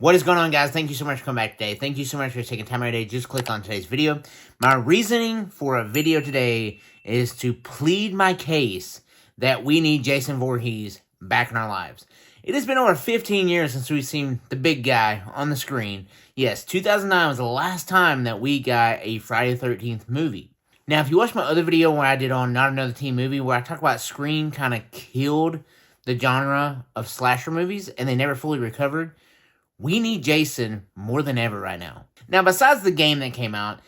What is going on, guys? Thank you so much for coming back today. Thank you so much for taking time out of your day. Just click on today's video. My reasoning for a video today is to plead my case that we need Jason Voorhees back in our lives. It has been over 15 years since we've seen the big guy on the screen. Yes, 2009 was the last time that we got a Friday the 13th movie. Now, if you watch my other video where I did on Not Another Teen Movie, where I talk about Scream kind of killed the genre of slasher movies and they never fully recovered, we need Jason more than ever right now. Now, besides the game that came out,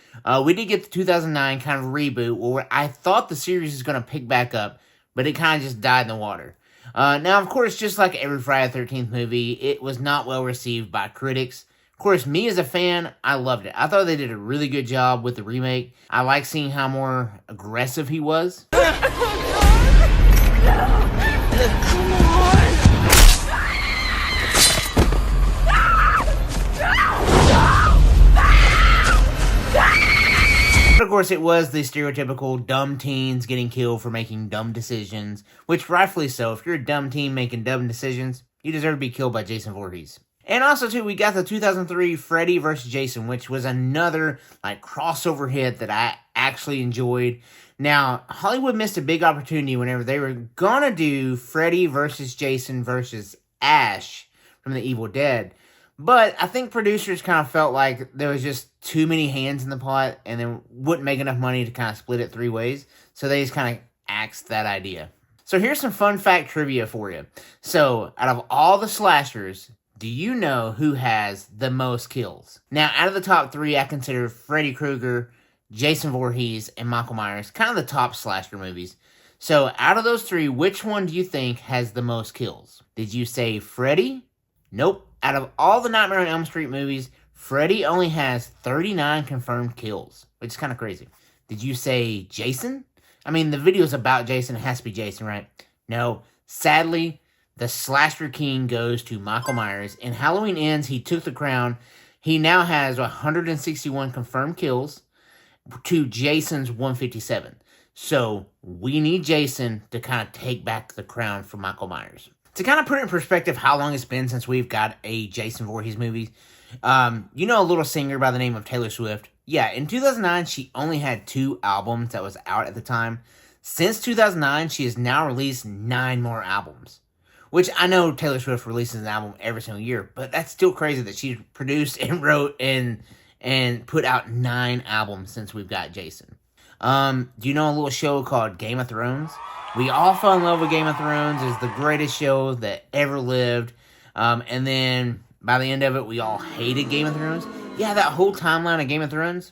we did get the 2009 kind of reboot where I thought the series was going to pick back up, but it kind of just died in the water. Now, of course, just like every Friday the 13th movie, it was not well received by critics. Of course, me as a fan, I loved it. I thought they did a really good job with the remake. I like seeing how more aggressive he was. But of course, it was the stereotypical dumb teens getting killed for making dumb decisions, which rightfully so. If you're a dumb teen making dumb decisions, you deserve to be killed by Jason Voorhees. And also, too, we got the 2003 Freddy vs. Jason, which was another crossover hit that I actually enjoyed. Now, Hollywood missed a big opportunity whenever they were gonna do Freddy vs. Jason vs. Ash from The Evil Dead. But I think producers kind of felt like there was just too many hands in the pot and they wouldn't make enough money to kind of split it three ways. So they just kind of axed that idea. So here's some fun fact trivia for you. So out of all the slashers, do you know who has the most kills? Now, out of the top three, I consider Freddy Krueger, Jason Voorhees, and Michael Myers kind of the top slasher movies. So out of those three, which one do you think has the most kills? Did you say Freddy? Nope. Out of all the Nightmare on Elm Street movies, Freddy only has 39 confirmed kills, which is kind of crazy. Did you say Jason? I mean, the video's about Jason. It has to be Jason, right? No. Sadly, the slasher king goes to Michael Myers. In Halloween Ends, he took the crown. He now has 161 confirmed kills to Jason's 157. So, we need Jason to kind of take back the crown from Michael Myers. To kind of put it in perspective how long it's been since we've got a Jason Voorhees movie, you know a little singer by the name of Taylor Swift? Yeah, in 2009, she only had 2 albums that was out at the time. Since 2009, she has now released 9 more albums. Which I know Taylor Swift releases an album every single year, but that's still crazy that she's produced and wrote and put out 9 albums since we've got Jason. Do you know a little show called Game of Thrones? We all fell in love with Game of Thrones. It's the greatest show that ever lived. And then by the end of it, we all hated Game of Thrones. Yeah, that whole timeline of Game of Thrones,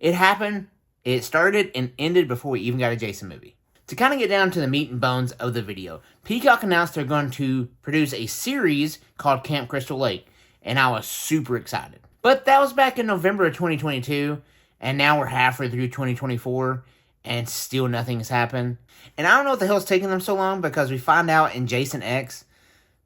it happened, it started and ended before we even got a Jason movie. To kind of get down to the meat and bones of the video, Peacock announced they're going to produce a series called Camp Crystal Lake, and I was super excited. But that was back in November of 2022, and now we're halfway through 2024, and still nothing has happened. And I don't know what the hell's taking them so long, because we find out in Jason X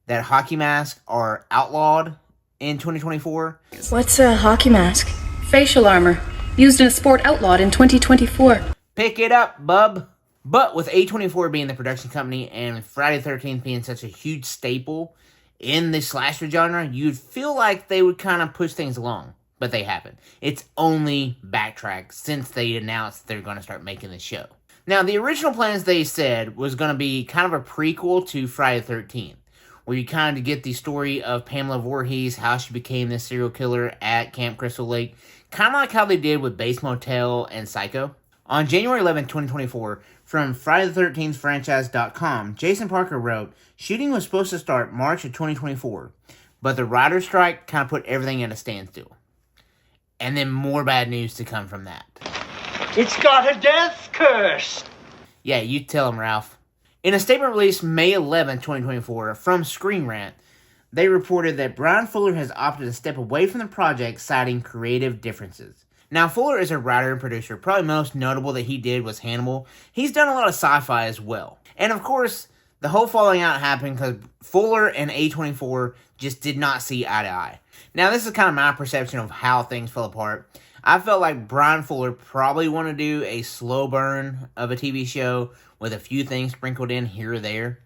that hockey masks are outlawed in 2024. What's a hockey mask? Facial armor, used in a sport outlawed in 2024. Pick it up, bub. But with A24 being the production company and Friday the 13th being such a huge staple in the slasher genre, you'd feel like they would kind of push things along. But they haven't. It's only backtracked since they announced they're going to start making the show. Now, the original plans they said was going to be kind of a prequel to Friday the 13th, where you kind of get the story of Pamela Voorhees, how she became this serial killer at Camp Crystal Lake, kind of like how they did with Bates Motel and Psycho. On January 11, 2024, from FridayThe13thFranchise.com, Jason Parker wrote, "Shooting was supposed to start March of 2024, but the writer's strike kind of put everything at a standstill." And then more bad news to come from that. It's got a death curse! Yeah, you tell him, Ralph. In a statement released May 11, 2024, from Screen Rant, they reported that Brian Fuller has opted to step away from the project, citing creative differences. Now, Fuller is a writer and producer. Probably most notable that he did was Hannibal. He's done a lot of sci-fi as well. And of course, the whole falling out happened because Fuller and A24 just did not see eye to eye. Now, this is kind of my perception of how things fell apart. I felt like Brian Fuller probably wanted to do a slow burn of a TV show with a few things sprinkled in here or there,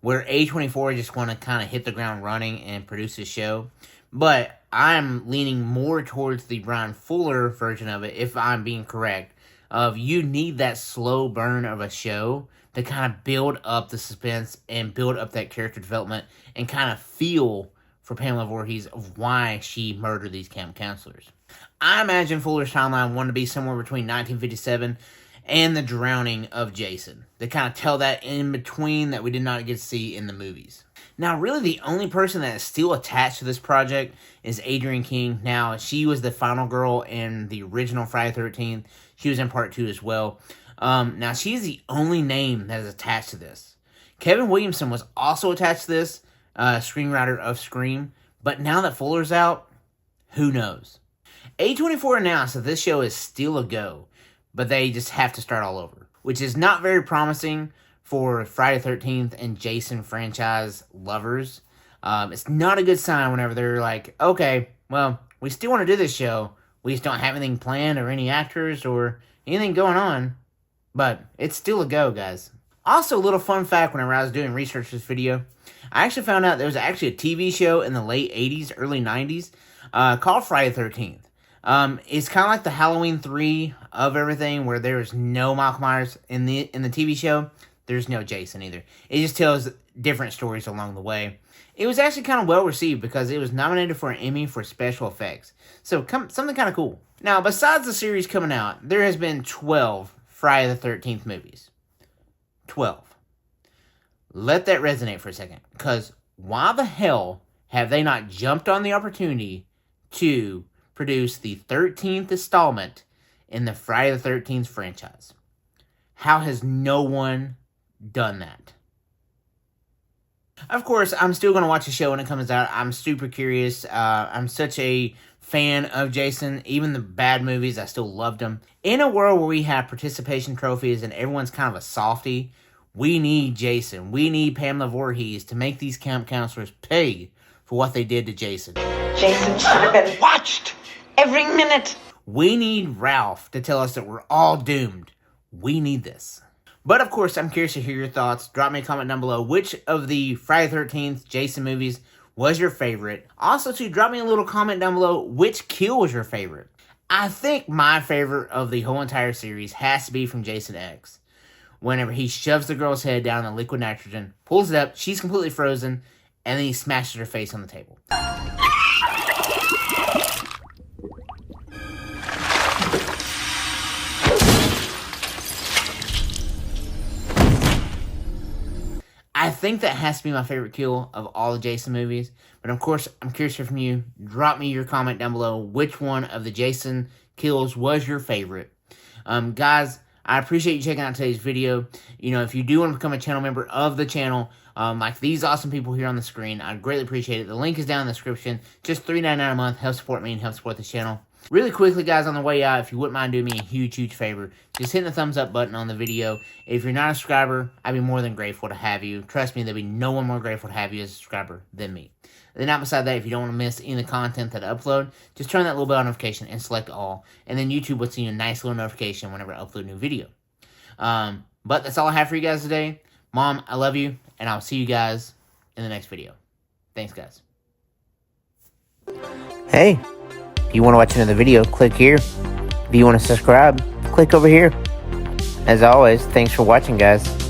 where A24 just want to kind of hit the ground running and produce a show. But I'm leaning more towards the Brian Fuller version of it, if I'm being correct, of you need that slow burn of a show to kind of build up the suspense and build up that character development and kind of feel for Pamela Voorhees of why she murdered these camp counselors. I imagine Fuller's timeline wanted to be somewhere between 1957 and the drowning of Jason. They kind of tell that in between that we did not get to see in the movies. Now, really the only person that is still attached to this project is Adrienne King. Now, she was the final girl in the original Friday the 13th. She was in part 2 as well. Now, she's the only name that is attached to this. Kevin Williamson was also attached to this, screenwriter of Scream. But now that Fuller's out, who knows? A24 announced that this show is still a go, but they just have to start all over, which is not very promising for Friday the 13th and Jason franchise lovers. It's not a good sign whenever they're like, okay, well, we still want to do this show. We just don't have anything planned or any actors or anything going on. But it's still a go, guys. Also, a little fun fact whenever I was doing research for this video, I actually found out there was actually a TV show in the late 80s, early 90s, called Friday the 13th. It's kind of like the Halloween 3 of everything, where there is no Michael Myers in the TV show. There's no Jason either. It just tells different stories along the way. It was actually kind of well received because it was nominated for an Emmy for special effects. So something kind of cool. Now, besides the series coming out, there has been 12 Friday the 13th movies. 12. Let that resonate for a second. Because why the hell have they not jumped on the opportunity to produce the 13th installment in the Friday the 13th franchise? How has no one done that? Of course, I'm still going to watch the show when it comes out. I'm super curious. I'm such a fan of Jason. Even the bad movies, I still loved them. In a world where we have participation trophies and everyone's kind of a softie, we need Jason. We need Pamela Voorhees to make these camp counselors pay for what they did to Jason. Jason should have been watched every minute. We need Ralph to tell us that we're all doomed. We need this. But of course, I'm curious to hear your thoughts. Drop me a comment down below. Which of the Friday the 13th Jason movies was your favorite? Also, too, drop me a little comment down below. Which kill was your favorite? I think my favorite of the whole entire series has to be from Jason X. Whenever he shoves the girl's head down in the liquid nitrogen, pulls it up, she's completely frozen, and then he smashes her face on the table. I think that has to be my favorite kill of all the Jason movies. But of course, I'm curious to hear from you. Drop me your comment down below. Which one of the Jason kills was your favorite? Guys, I appreciate you checking out today's video. You know, if you do want to become a channel member of the channel, like these awesome people here on the screen, I'd greatly appreciate it. The link is down in the description. Just $3.99 a month. Help support me and help support the channel. Really quickly, guys, on the way out, if you wouldn't mind doing me a huge, huge favor, just hit the thumbs up button on the video. If you're not a subscriber, I'd be more than grateful to have you. Trust me, there'll be no one more grateful to have you as a subscriber than me. Then out beside that, if you don't want to miss any of the content that I upload, just turn that little bell notification and select all. And then YouTube will send you a nice little notification whenever I upload a new video. But that's all I have for you guys today. Mom, I love you, and I'll see you guys in the next video. Thanks, guys. Hey, if you want to watch another video, click here. If you want to subscribe, click over here. As always, thanks for watching, guys.